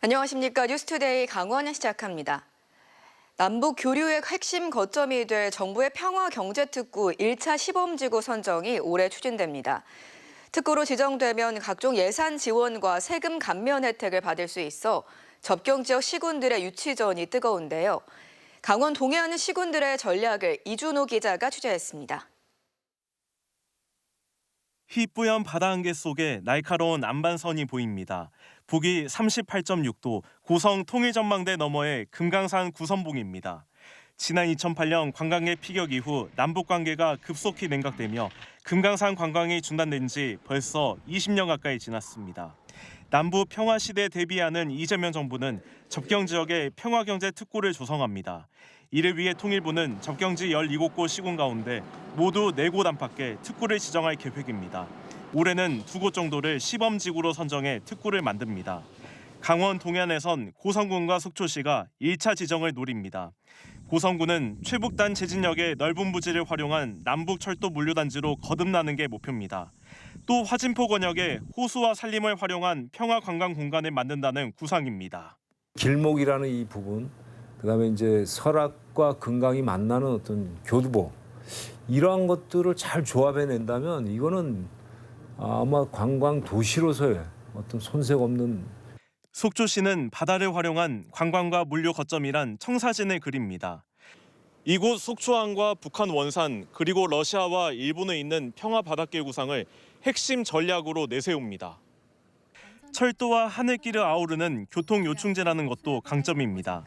안녕하십니까. 뉴스투데이 강원 시작합니다. 남북 교류의 핵심 거점이 될 정부의 평화경제특구 1차 시범지구 선정이 올해 추진됩니다. 특구로 지정되면 각종 예산 지원과 세금 감면 혜택을 받을 수 있어 접경 지역 시군들의 유치전이 뜨거운데요. 강원 동해안 시군들의 전략을 이준호 기자가 취재했습니다. 희뿌연 바다 안개 속에 날카로운 안반선이 보입니다. 북위 38.6도 고성 통일전망대 너머의 금강산 구선봉입니다. 지난 2008년 관광객 피격 이후 남북 관계가 급속히 냉각되며 금강산 관광이 중단된 지 벌써 20년 가까이 지났습니다. 남북 평화 시대에 대비하는 이재명 정부는 접경 지역에 평화경제 특구를 조성합니다. 이를 위해 통일부는 접경지 17곳 시군 가운데 모두 4곳 안팎에 특구를 지정할 계획입니다. 올해는 2곳 정도를 시범지구로 선정해 특구를 만듭니다. 강원 동해안에선 고성군과 속초시가 1차 지정을 노립니다. 고성군은 최북단 제진역의 넓은 부지를 활용한 남북철도 물류단지로 거듭나는 게 목표입니다. 또 화진포 권역에 호수와 산림을 활용한 평화관광 공간을 만든다는 구상입니다. 길목이라는 이 부분, 그다음에 이제 설악과 금강이 만나는 어떤 교두보, 이러한 것들을 잘 조합해낸다면 이거는 아마 관광 도시로서의 어떤 손색 없는. 속초시는 바다를 활용한 관광과 물류 거점이란 청사진을 그립니다. 이곳 속초항과 북한 원산 그리고 러시아와 일본에 있는 평화 바닷길 구상을 핵심 전략으로 내세웁니다. 철도와 하늘길을 아우르는 교통 요충지라는 것도 강점입니다.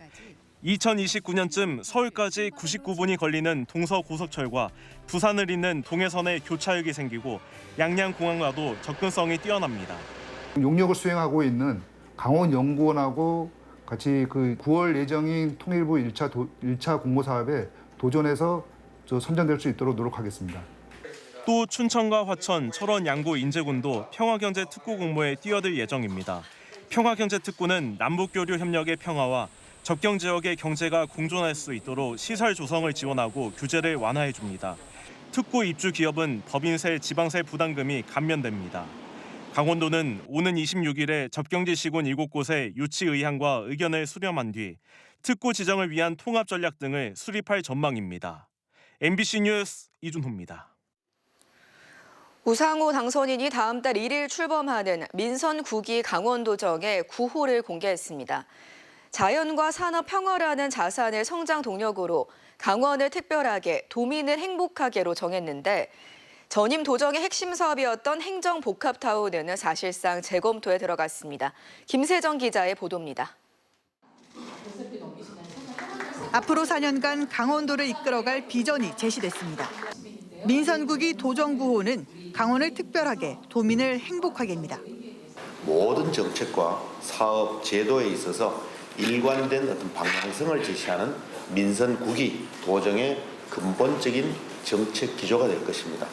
2029년쯤 서울까지 99분이 걸리는 동서고속철과 부산을 잇는 동해선의 교차역이 생기고 양양공항과도 접근성이 뛰어납니다. 용역을 수행하고 있는 강원연구원하고 같이 9월 예정인 통일부 1차 공모 사업에 도전해서 선정될 수 있도록 노력하겠습니다. 또 춘천과 화천, 철원, 양구, 인제군도 평화경제 특구 공모에 뛰어들 예정입니다. 평화경제 특구는 남북교류 협력의 평화와 접경 지역의 경제가 공존할 수 있도록 시설 조성을 지원하고 규제를 완화해 줍니다. 특구 입주 기업은 법인세, 지방세 부담금이 감면됩니다. 강원도는 오는 26일에 접경지 시군 7곳에 유치 의향과 의견을 수렴한 뒤 특구 지정을 위한 통합 전략 등을 수립할 전망입니다. MBC 뉴스 이준호입니다. 우상호 당선인이 다음 달 1일 출범하는 민선 9기 강원도정의 구호를 공개했습니다. 자연과 산업 평화라는 자산을 성장 동력으로 강원을 특별하게, 도민을 행복하게로 정했는데 전임 도정의 핵심 사업이었던 행정복합타운은 사실상 재검토에 들어갔습니다. 김세정 기자의 보도입니다. 앞으로 4년간 강원도를 이끌어갈 비전이 제시됐습니다. 민선 9기 도정구호는 강원을 특별하게, 도민을 행복하게입니다. 모든 정책과 사업, 제도에 있어서 일관된 어떤 방향성을 제시하는 민선 9기 도정의 근본적인 정책 기조가 될 것입니다.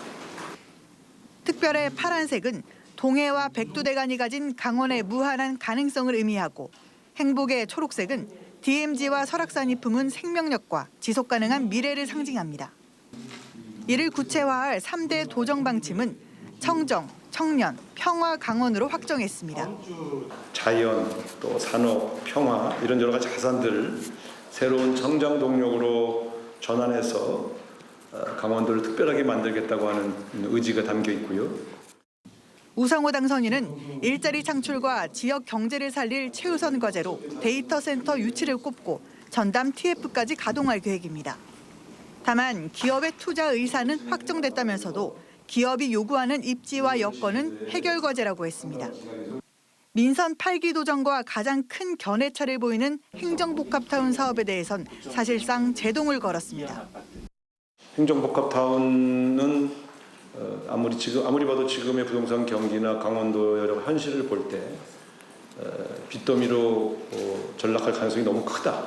특별의 파란색은 동해와 백두대간이 가진 강원의 무한한 가능성을 의미하고, 행복의 초록색은 DMZ와 설악산이 품은 생명력과 지속가능한 미래를 상징합니다. 이를 구체화할 3대 도정 방침은 청정, 청년, 평화 강원으로 확정했습니다. 자연, 또 산업, 평화 이런 여러 가지 자산들을 새로운 성장 동력으로 전환해서 강원도를 특별하게 만들겠다고 하는 의지가 담겨 있고요. 우상호 당선인은 일자리 창출과 지역 경제를 살릴 최우선 과제로 데이터 센터 유치를 꼽고 전담 TF까지 가동할 계획입니다. 다만 기업의 투자 의사는 확정됐다면서도 기업이 요구하는 입지와 여건은 해결 과제라고 했습니다. 민선 8기 도정과 가장 큰 견해차를 보이는 행정복합타운 사업에 대해선 사실상 제동을 걸었습니다. 행정복합타운은 아무리 봐도 지금의 부동산 경기나 강원도 여러 현실을 볼 때 빚더미로 전락할 가능성이 너무 크다.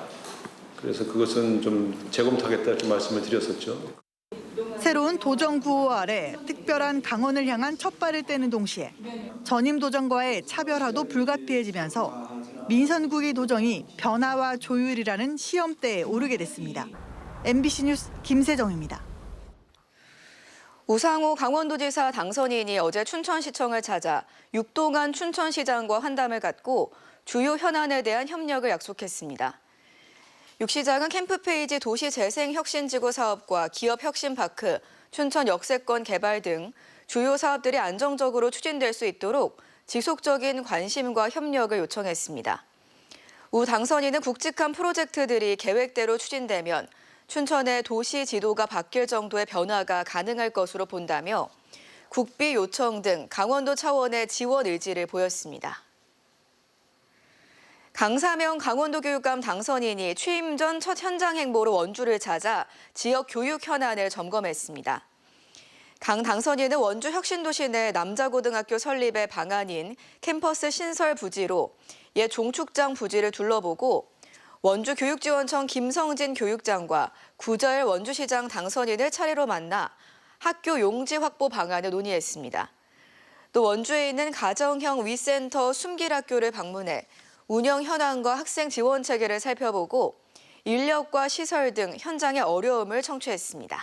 그래서 그것은 좀 재검토하겠다 이렇게 말씀을 드렸었죠. 새로운 도정 구호 아래 특별한 강원을 향한 첫 발을 떼는 동시에 전임 도정과의 차별화도 불가피해지면서 민선 9기 도정이 변화와 조율이라는 시험대에 오르게 됐습니다. MBC 뉴스 김세정입니다. 우상호 강원도지사 당선인이 어제 춘천시청을 찾아 육동안 춘천시장과 환담을 갖고 주요 현안에 대한 협력을 약속했습니다. 육 시장은 캠프페이지 도시재생혁신지구 사업과 기업혁신파크, 춘천 역세권 개발 등 주요 사업들이 안정적으로 추진될 수 있도록 지속적인 관심과 협력을 요청했습니다. 우 당선인은 굵직한 프로젝트들이 계획대로 추진되면 춘천의 도시 지도가 바뀔 정도의 변화가 가능할 것으로 본다며 국비 요청 등 강원도 차원의 지원 의지를 보였습니다. 강사명 강원도교육감 당선인이 취임 전 첫 현장 행보로 원주를 찾아 지역 교육 현안을 점검했습니다. 강 당선인은 원주 혁신도시 내 남자고등학교 설립의 방안인 캠퍼스 신설 부지로 옛 종축장 부지를 둘러보고 원주교육지원청 김성진 교육장과 구자일 원주시장 당선인을 차례로 만나 학교 용지 확보 방안을 논의했습니다. 또 원주에 있는 가정형 위센터 숨길학교를 방문해 운영 현황과 학생 지원 체계를 살펴보고 인력과 시설 등 현장의 어려움을 청취했습니다.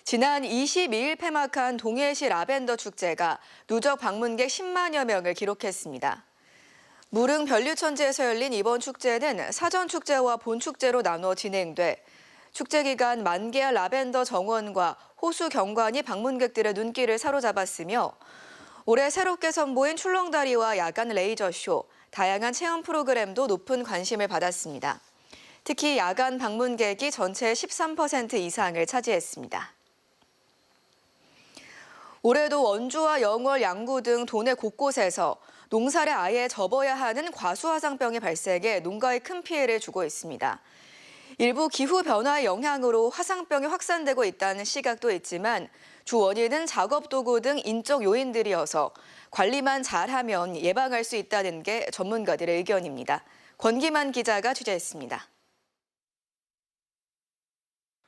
지난 22일 폐막한 동해시 라벤더 축제가 누적 방문객 10만여 명을 기록했습니다. 무릉 변류천지에서 열린 이번 축제는 사전 축제와 본 축제로 나눠 진행돼 축제 기간 만개의 라벤더 정원과 호수 경관이 방문객들의 눈길을 사로잡았으며 올해 새롭게 선보인 출렁다리와 야간 레이저쇼, 다양한 체험 프로그램도 높은 관심을 받았습니다. 특히 야간 방문객이 전체의 13% 이상을 차지했습니다. 올해도 원주와 영월, 양구 등 도내 곳곳에서 농사를 아예 접어야 하는 과수화상병이 발생해 농가에 큰 피해를 주고 있습니다. 일부 기후 변화의 영향으로 화상병이 확산되고 있다는 시각도 있지만 주 원인은 작업도구 등 인적 요인들이어서 관리만 잘하면 예방할 수 있다는 게 전문가들의 의견입니다. 권기만 기자가 취재했습니다.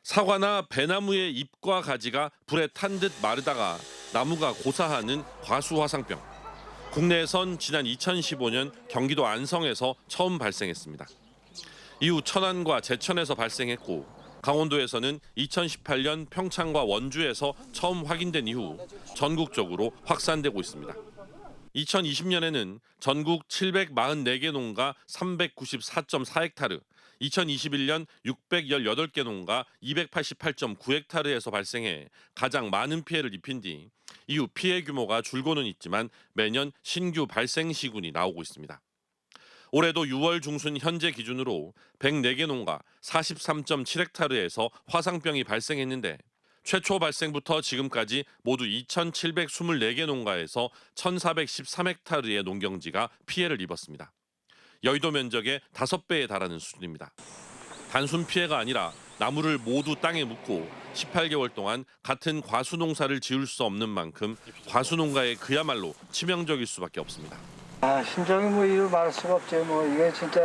사과나 배나무의 잎과 가지가 불에 탄 듯 마르다가 나무가 고사하는 과수화상병. 국내에선 지난 2015년 경기도 안성에서 처음 발생했습니다. 이후 천안과 제천에서 발생했고 강원도에서는 2018년 평창과 원주에서 처음 확인된 이후 전국적으로 확산되고 있습니다. 2020년에는 전국 744개 농가 394.4헥타르, 2021년 618개 농가 288.9헥타르에서 발생해 가장 많은 피해를 입힌 뒤 이후 피해 규모가 줄고는 있지만 매년 신규 발생 시군이 나오고 있습니다. 올해도 6월 중순 현재 기준으로 104개 농가 43.7헥타르에서 화상병이 발생했는데 최초 발생부터 지금까지 모두 2,724개 농가에서 1,413헥타르의 농경지가 피해를 입었습니다. 여의도 면적의 5배에 달하는 수준입니다. 단순 피해가 아니라 나무를 모두 땅에 묻고 18개월 동안 같은 과수 농사를 지을 수 없는 만큼 과수 농가에 그야말로 치명적일 수밖에 없습니다. 심정이 이루 말할 수가 없죠. 이게 진짜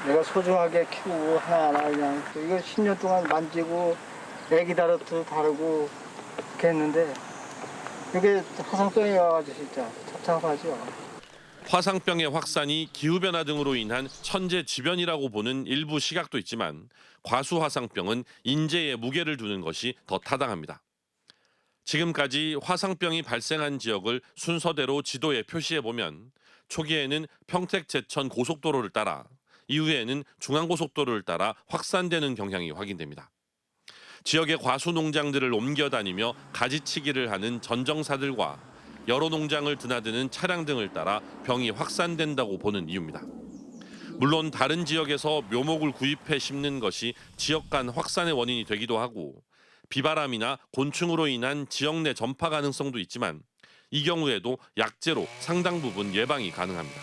내가 소중하게 키우고 하나하나 그냥 이거 10년 동안 만지고 애기 다루듯 다루고 이렇게 했는데 이게 화상병이 와가지고 진짜 찹찹하죠. 화상병의 확산이 기후변화 등으로 인한 천재지변이라고 보는 일부 시각도 있지만 과수화상병은 인재에 무게를 두는 것이 더 타당합니다. 지금까지 화상병이 발생한 지역을 순서대로 지도에 표시해보면 초기에는 평택 제천 고속도로를 따라 이후에는 중앙고속도로를 따라 확산되는 경향이 확인됩니다. 지역의 과수 농장들을 옮겨 다니며 가지치기를 하는 전정사들과 여러 농장을 드나드는 차량 등을 따라 병이 확산된다고 보는 이유입니다. 물론 다른 지역에서 묘목을 구입해 심는 것이 지역 간 확산의 원인이 되기도 하고 비바람이나 곤충으로 인한 지역 내 전파 가능성도 있지만 이 경우에도 약재로 상당 부분 예방이 가능합니다.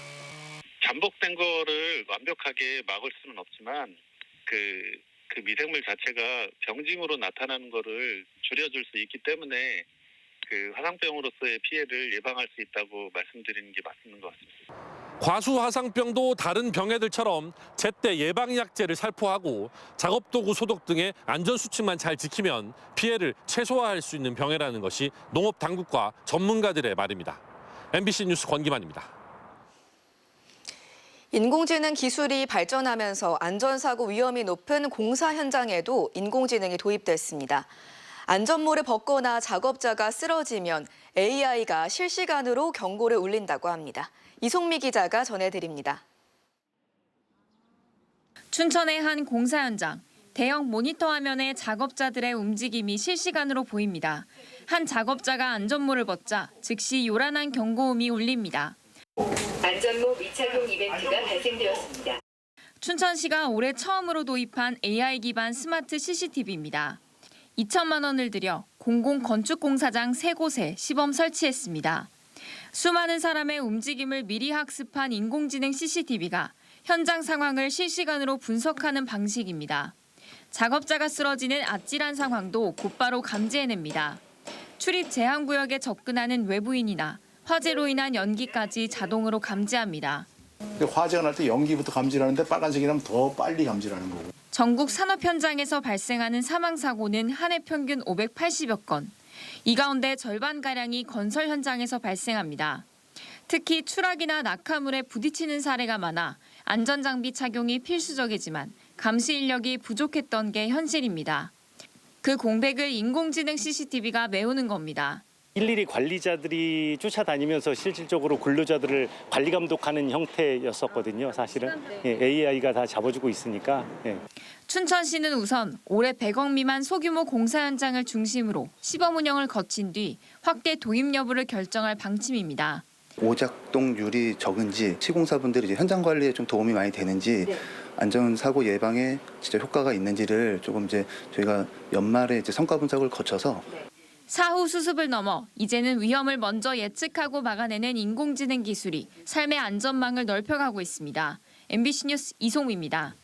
잠복된 거를 완벽하게 막을 수는 없지만 그 미생물 자체가 병징으로 나타나는 거를 줄여줄 수 있기 때문에 그 화상병으로서의 피해를 예방할 수 있다고 말씀드리는 게 맞는 것 같습니다. 과수화상병도 다른 병해들처럼 제때 예방약제를 살포하고 작업도구 소독 등의 안전수칙만 잘 지키면 피해를 최소화할 수 있는 병해라는 것이 농업당국과 전문가들의 말입니다. MBC 뉴스 권기만입니다. 인공지능 기술이 발전하면서 안전사고 위험이 높은 공사 현장에도 인공지능이 도입됐습니다. 안전모를 벗거나 작업자가 쓰러지면 AI가 실시간으로 경고를 울린다고 합니다. 이송미 기자가 전해드립니다. 춘천의 한 공사 현장. 대형 모니터 화면에 작업자들의 움직임이 실시간으로 보입니다. 한 작업자가 안전모를 벗자 즉시 요란한 경고음이 울립니다. 안전모 미착용 이벤트가 발생되었습니다. 춘천시가 올해 처음으로 도입한 AI 기반 스마트 CCTV입니다. 2천만 원을 들여 공공건축공사장 3곳에 시범 설치했습니다. 수많은 사람의 움직임을 미리 학습한 인공지능 CCTV가 현장 상황을 실시간으로 분석하는 방식입니다. 작업자가 쓰러지는 아찔한 상황도 곧바로 감지해냅니다. 출입 제한 구역에 접근하는 외부인이나 화재로 인한 연기까지 자동으로 감지합니다. 화재가 날 때 연기부터 감지하는데 빨간색이라면 더 빨리 감지하는 거고. 전국 산업 현장에서 발생하는 사망 사고는 한 해 평균 580여 건. 이 가운데 절반가량이 건설 현장에서 발생합니다. 특히 추락이나 낙하물에 부딪히는 사례가 많아 안전장비 착용이 필수적이지만 감시 인력이 부족했던 게 현실입니다. 그 공백을 인공지능 CCTV가 메우는 겁니다. 일일이 관리자들이 쫓아다니면서 실질적으로 근로자들을 관리 감독하는 형태였었거든요. 사실은 AI가 다 잡아주고 있으니까. 춘천시는 우선 올해 100억 미만 소규모 공사 현장을 중심으로 시범 운영을 거친 뒤 확대 도입 여부를 결정할 방침입니다. 오작동률이 적은지 시공사분들이 이제 현장 관리에 좀 도움이 많이 되는지 안전사고 예방에 진짜 효과가 있는지를 조금 이제 저희가 연말에 이제 성과 분석을 거쳐서 사후 수습을 넘어 이제는 위험을 먼저 예측하고 막아내는 인공지능 기술이 삶의 안전망을 넓혀가고 있습니다. MBC 뉴스 이송미입니다.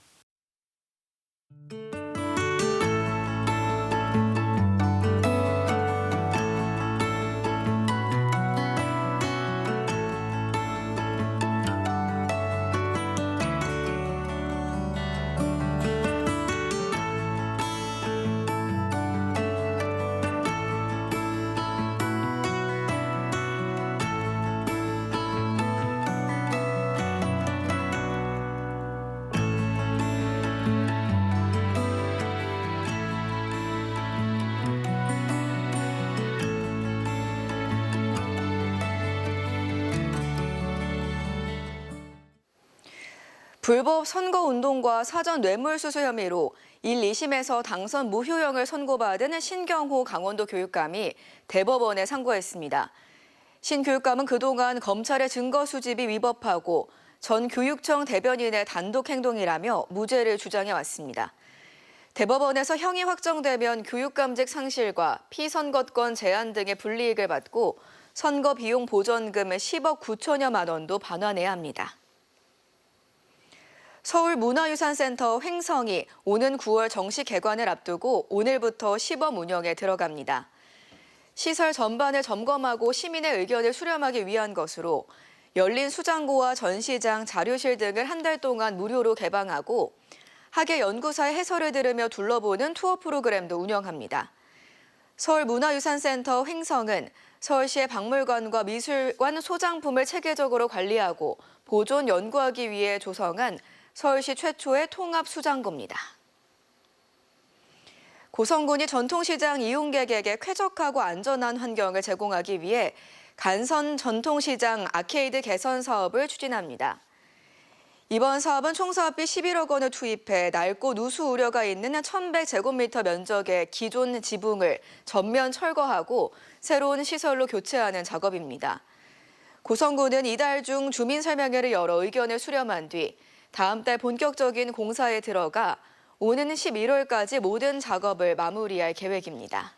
불법 선거운동과 사전 뇌물수수 혐의로 1, 2심에서 당선 무효형을 선고받은 신경호 강원도 교육감이 대법원에 상고했습니다. 신 교육감은 그동안 검찰의 증거 수집이 위법하고 전 교육청 대변인의 단독 행동이라며 무죄를 주장해왔습니다. 대법원에서 형이 확정되면 교육감직 상실과 피선거권 제한 등의 불이익을 받고 선거 비용 보전금 10억 9천여만 원도 반환해야 합니다. 서울문화유산센터 횡성이 오는 9월 정식 개관을 앞두고 오늘부터 시범 운영에 들어갑니다. 시설 전반을 점검하고 시민의 의견을 수렴하기 위한 것으로 열린 수장고와 전시장, 자료실 등을 한 달 동안 무료로 개방하고 학예 연구사의 해설을 들으며 둘러보는 투어 프로그램도 운영합니다. 서울문화유산센터 횡성은 서울시의 박물관과 미술관 소장품을 체계적으로 관리하고 보존 연구하기 위해 조성한 서울시 최초의 통합 수장고입니다. 고성군이 전통시장 이용객에게 쾌적하고 안전한 환경을 제공하기 위해 간선 전통시장 아케이드 개선 사업을 추진합니다. 이번 사업은 총 사업비 11억 원을 투입해 낡고 누수 우려가 있는 1,100제곱미터 면적의 기존 지붕을 전면 철거하고 새로운 시설로 교체하는 작업입니다. 고성군은 이달 중 주민 설명회를 열어 의견을 수렴한 뒤 다음 달 본격적인 공사에 들어가 오는 11월까지 모든 작업을 마무리할 계획입니다.